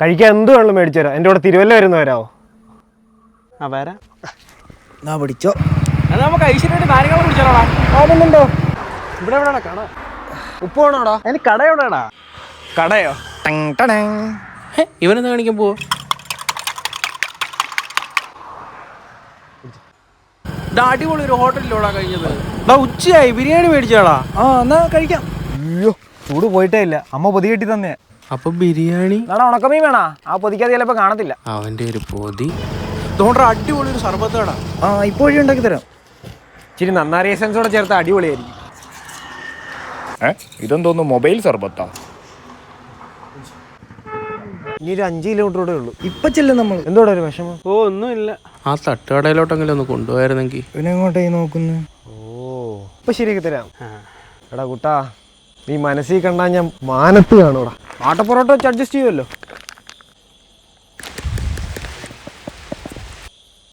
കഴിക്കാൻ എന്ത് വേണം മേടിച്ചു തരാം. എൻ്റെ കൂടെ തിരുവല്ല വരുന്ന വരാമോ? ആ വരാം. എന്നാ പിടിച്ചോ. അത് നമുക്ക് ഐശ്വര്യമായിട്ട് കാര്യങ്ങൾ പിടിച്ചാലോടാ. ആവുന്നുണ്ടോ? ഇവിടെ എവിടെയാടാ കട? ഉപ്പ് വേണോടാ? അതിന് കട എവിടെയാടാ? കടയോ? ഇവനെന്താ കാണിക്കാൻ പോവോ? അടിപൊളി ഒരു ഹോട്ടലിലോടാ കഴിഞ്ഞത്. ഉച്ചയായി, ബിരിയാണി മേടിച്ചാടാ. ആ എന്നാ കഴിക്കാം. അയ്യോ ചൂട് പോയിട്ടേ ഇല്ല. അമ്മ പൊതി കെട്ടി തന്നെ. അപ്പൊ ബിരിയാണി നാടാ ഉണക്കമീൻ വേണാ? ആ പൊതിക്കത് ചിലപ്പോ കാണത്തില്ല. അവന്റെ ഒരു പൊതി. അതുകൊണ്ട് അടിപൊളി ഒരു സർബത്താടാ. ആ ഇപ്പോഴും ഉണ്ടാക്കി തരാം. ഇച്ചിരി നന്നാരിയ എസൻസോടെ ചേർത്ത് അടിപൊളിയായിരിക്കും. ഇതെന്തോന്നു മൊബൈൽ സർബത്താ? ഇനി ഒരു 5 കിലോമീറ്റർ കൂടെ ഉള്ളൂ. ഇപ്പൊ ചെല്ലും നമ്മൾ. എന്തോടെ ഒരു വിഷമം? ഓ ഒന്നുമില്ല. ആ തട്ടുകടയിലോട്ടെങ്കിലും ഒന്ന് കൊണ്ടുപോയായിരുന്നെങ്കിൽ. ഇവനെങ്ങോട്ടേ നോക്കുന്നു? ഓ ഇപ്പൊ ശരിയാക്കി തരാം. എടാ കുട്ടാ, നീ മനസ്സിൽ കണ്ടാ ഞാൻ മാനത്ത് കാണൂടാ. ആട്ടപ്പൊറോട്ട വെച്ച് അഡ്ജസ്റ്റ് ചെയ്യുമല്ലോ.